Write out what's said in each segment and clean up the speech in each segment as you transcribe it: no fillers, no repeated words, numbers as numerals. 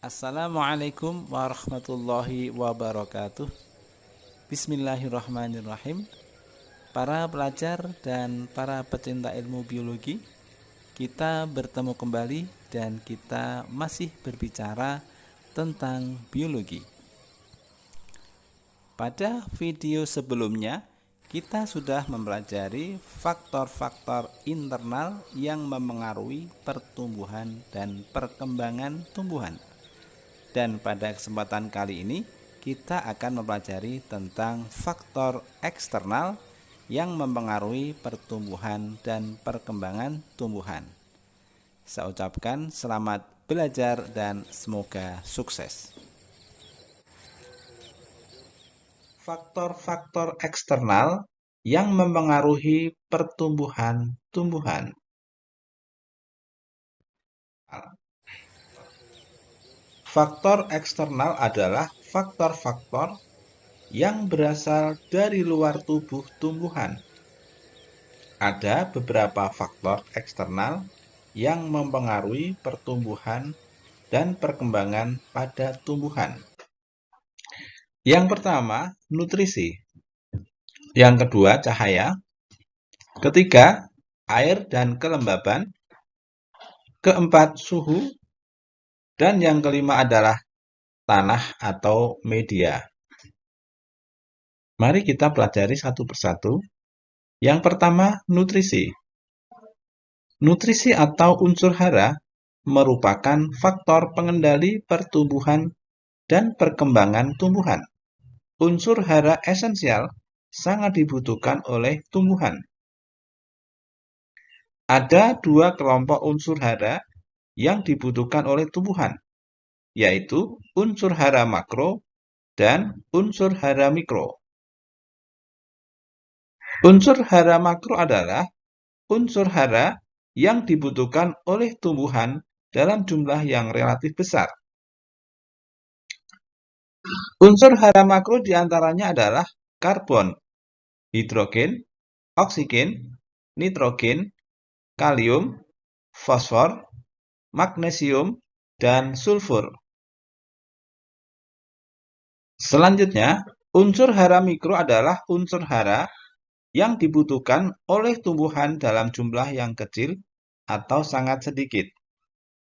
Assalamualaikum warahmatullahi wabarakatuh. Bismillahirrahmanirrahim. Para pelajar dan para pecinta ilmu biologi, kita bertemu kembali dan kita masih berbicara tentang biologi. Pada video sebelumnya, kita sudah mempelajari faktor-faktor internal yang memengaruhi pertumbuhan dan perkembangan tumbuhan. Dan pada kesempatan kali ini kita akan mempelajari tentang faktor eksternal yang mempengaruhi pertumbuhan dan perkembangan tumbuhan. Saya ucapkan selamat belajar dan semoga sukses. Faktor-faktor eksternal yang mempengaruhi pertumbuhan tumbuhan. Faktor eksternal adalah faktor-faktor yang berasal dari luar tubuh tumbuhan. Ada beberapa faktor eksternal yang mempengaruhi pertumbuhan dan perkembangan pada tumbuhan. Yang pertama, nutrisi. Yang kedua, cahaya. Ketiga, air dan kelembaban. Keempat, suhu. Dan yang kelima adalah tanah atau media. Mari kita pelajari satu persatu. Yang pertama, nutrisi. Nutrisi atau unsur hara merupakan faktor pengendali pertumbuhan dan perkembangan tumbuhan. Unsur hara esensial sangat dibutuhkan oleh tumbuhan. Ada dua kelompok unsur hara yang dibutuhkan oleh tumbuhan, yaitu unsur hara makro dan unsur hara mikro. Unsur hara makro adalah unsur hara yang dibutuhkan oleh tumbuhan dalam jumlah yang relatif besar. Unsur hara makro diantaranya adalah karbon, hidrogen, oksigen, nitrogen, kalium, fosfor, magnesium, dan sulfur. Selanjutnya, unsur hara mikro adalah unsur hara yang dibutuhkan oleh tumbuhan dalam jumlah yang kecil atau sangat sedikit.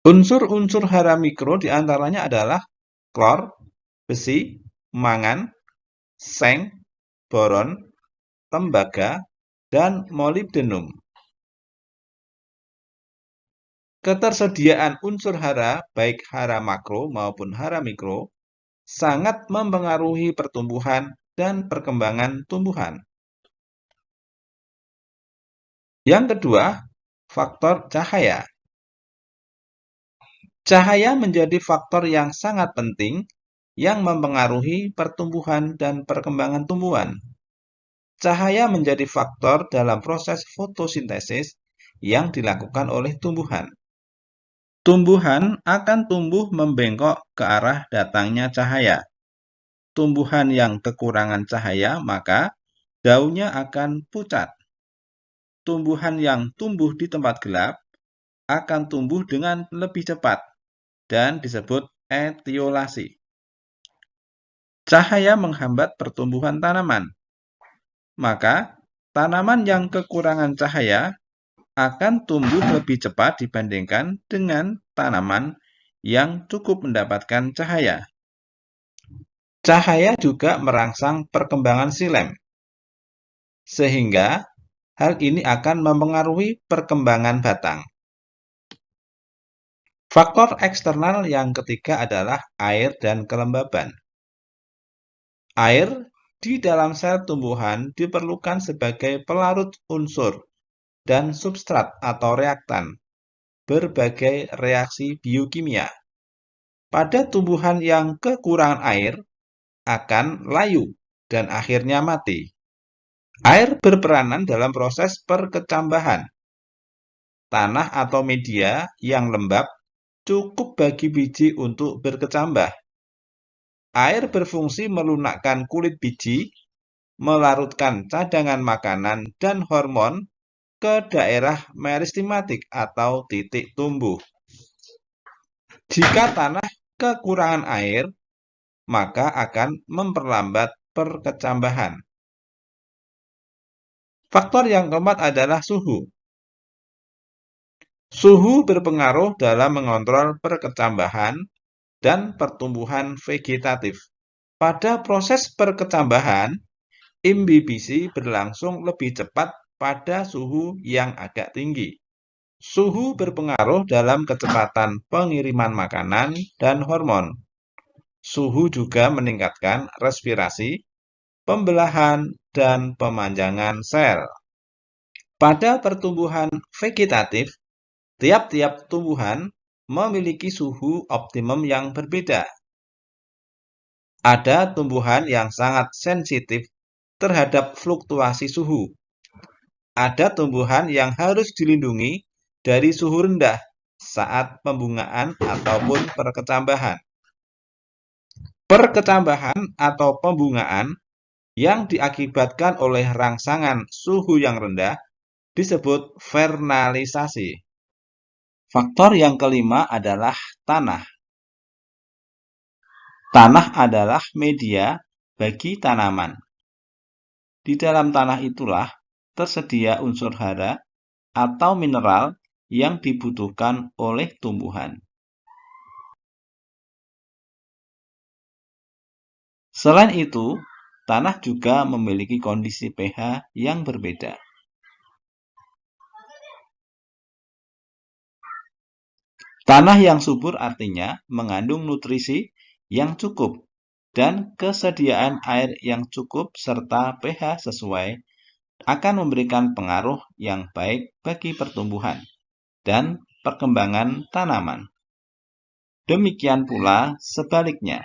Unsur-unsur hara mikro diantaranya adalah klor, besi, mangan, seng, boron, tembaga, dan molibdenum. Ketersediaan unsur hara, baik hara makro maupun hara mikro, sangat mempengaruhi pertumbuhan dan perkembangan tumbuhan. Yang kedua, faktor cahaya. Cahaya menjadi faktor yang sangat penting yang mempengaruhi pertumbuhan dan perkembangan tumbuhan. Cahaya menjadi faktor dalam proses fotosintesis yang dilakukan oleh tumbuhan. Tumbuhan akan tumbuh membengkok ke arah datangnya cahaya. Tumbuhan yang kekurangan cahaya, maka daunnya akan pucat. Tumbuhan yang tumbuh di tempat gelap akan tumbuh dengan lebih cepat dan disebut etiolasi. Cahaya menghambat pertumbuhan tanaman, maka tanaman yang kekurangan cahaya akan tumbuh lebih cepat dibandingkan dengan tanaman yang cukup mendapatkan cahaya. Cahaya juga merangsang perkembangan xilem, sehingga hal ini akan mempengaruhi perkembangan batang. Faktor eksternal yang ketiga adalah air dan kelembaban. Air di dalam sel tumbuhan diperlukan sebagai pelarut unsur dan substrat atau reaktan berbagai reaksi biokimia. Pada tumbuhan yang kekurangan air akan layu dan akhirnya mati. Air berperanan dalam proses perkecambahan. Tanah atau media yang lembab cukup bagi biji untuk berkecambah. Air berfungsi melunakkan kulit biji, melarutkan cadangan makanan dan hormon ke daerah meristimatik atau titik tumbuh. Jika tanah kekurangan air, maka akan memperlambat perkecambahan. Faktor yang keempat adalah suhu. Suhu berpengaruh dalam mengontrol perkecambahan dan pertumbuhan vegetatif. Pada proses perkecambahan, imbibisi berlangsung lebih cepat pada suhu yang agak tinggi. Suhu berpengaruh dalam kecepatan pengiriman makanan dan hormon. Suhu juga meningkatkan respirasi, pembelahan, dan pemanjangan sel. Pada pertumbuhan vegetatif, tiap-tiap tumbuhan memiliki suhu optimum yang berbeda. Ada tumbuhan yang sangat sensitif terhadap fluktuasi suhu. Ada tumbuhan yang harus dilindungi dari suhu rendah saat pembungaan ataupun perkecambahan. Perkecambahan atau pembungaan yang diakibatkan oleh rangsangan suhu yang rendah disebut vernalisasi. Faktor yang kelima adalah tanah. Tanah adalah media bagi tanaman. Di dalam tanah itulah tersedia unsur hara atau mineral yang dibutuhkan oleh tumbuhan. Selain itu, tanah juga memiliki kondisi pH yang berbeda. Tanah yang subur artinya mengandung nutrisi yang cukup dan kesediaan air yang cukup serta pH sesuai akan memberikan pengaruh yang baik bagi pertumbuhan dan perkembangan tanaman. Demikian pula sebaliknya.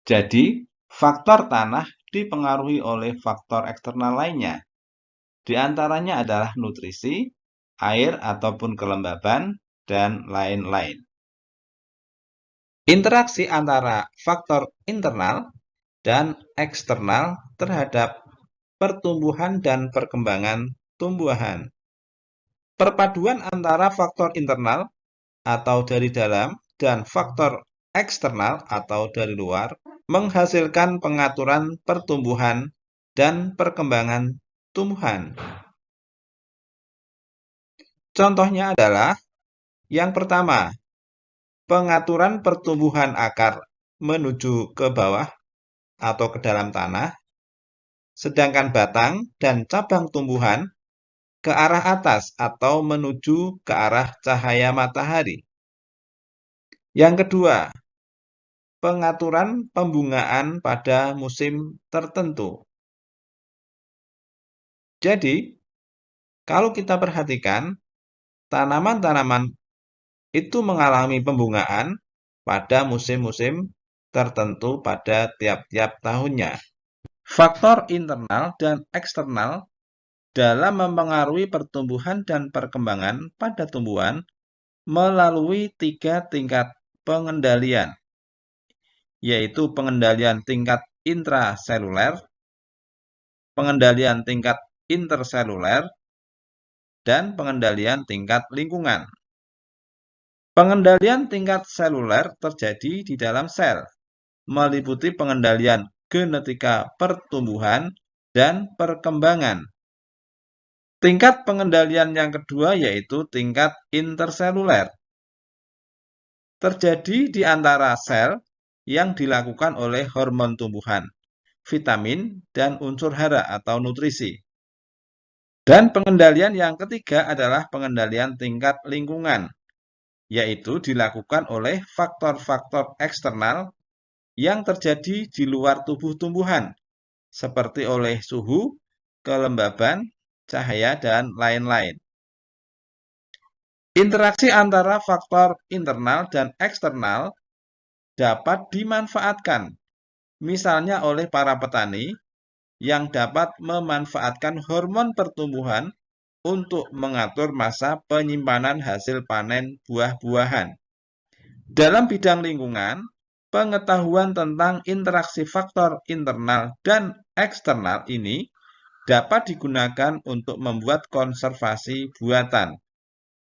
Jadi, faktor tanah dipengaruhi oleh faktor eksternal lainnya. Di antaranya adalah nutrisi, air ataupun kelembaban, dan lain-lain. Interaksi antara faktor internal dan eksternal terhadap pertumbuhan dan perkembangan tumbuhan. Perpaduan antara faktor internal atau dari dalam dan faktor eksternal atau dari luar menghasilkan pengaturan pertumbuhan dan perkembangan tumbuhan. Contohnya adalah yang pertama, pengaturan pertumbuhan akar menuju ke bawah atau ke dalam tanah, sedangkan batang dan cabang tumbuhan ke arah atas atau menuju ke arah cahaya matahari. Yang kedua, pengaturan pembungaan pada musim tertentu. Jadi, kalau kita perhatikan, tanaman-tanaman itu mengalami pembungaan pada musim-musim tertentu pada tiap-tiap tahunnya. Faktor internal dan eksternal dalam mempengaruhi pertumbuhan dan perkembangan pada tumbuhan melalui 3 tingkat pengendalian, yaitu pengendalian tingkat intraseluler, pengendalian tingkat interseluler, dan pengendalian tingkat lingkungan. Pengendalian tingkat seluler terjadi di dalam sel, meliputi pengendalian genetika pertumbuhan dan perkembangan. Tingkat pengendalian yang kedua yaitu tingkat interseluler. Terjadi di antara sel yang dilakukan oleh hormon tumbuhan, vitamin, dan unsur hara atau nutrisi. Dan pengendalian yang ketiga adalah pengendalian tingkat lingkungan, yaitu dilakukan oleh faktor-faktor eksternal yang terjadi di luar tubuh tumbuhan, seperti oleh suhu, kelembaban, cahaya, dan lain-lain. Interaksi antara faktor internal dan eksternal dapat dimanfaatkan, misalnya oleh para petani yang dapat memanfaatkan hormon pertumbuhan untuk mengatur masa penyimpanan hasil panen buah-buahan. Dalam bidang lingkungan, pengetahuan tentang interaksi faktor internal dan eksternal ini dapat digunakan untuk membuat konservasi buatan,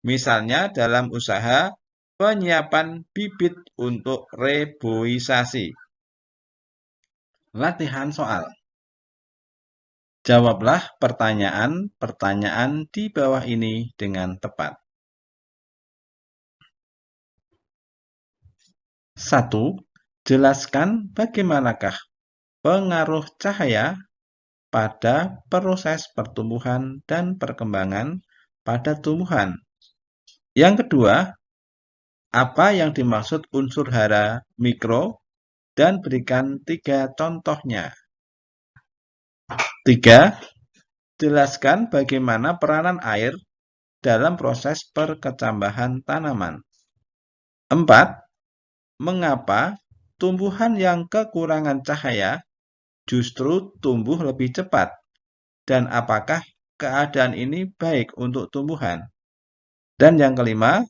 misalnya dalam usaha penyiapan bibit untuk reboisasi. Latihan soal. Jawablah pertanyaan-pertanyaan di bawah ini dengan tepat. 1. Jelaskan bagaimanakah pengaruh cahaya pada proses pertumbuhan dan perkembangan pada tumbuhan. Yang kedua, apa yang dimaksud unsur hara mikro dan berikan 3 contohnya. 3. Jelaskan bagaimana peranan air dalam proses perkecambahan tanaman. 4. Mengapa tumbuhan yang kekurangan cahaya justru tumbuh lebih cepat? Dan apakah keadaan ini baik untuk tumbuhan? Dan yang kelima,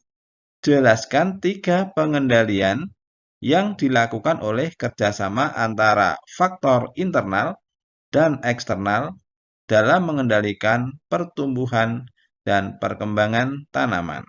jelaskan 3 pengendalian yang dilakukan oleh kerjasama antara faktor internal dan eksternal dalam mengendalikan pertumbuhan dan perkembangan tanaman.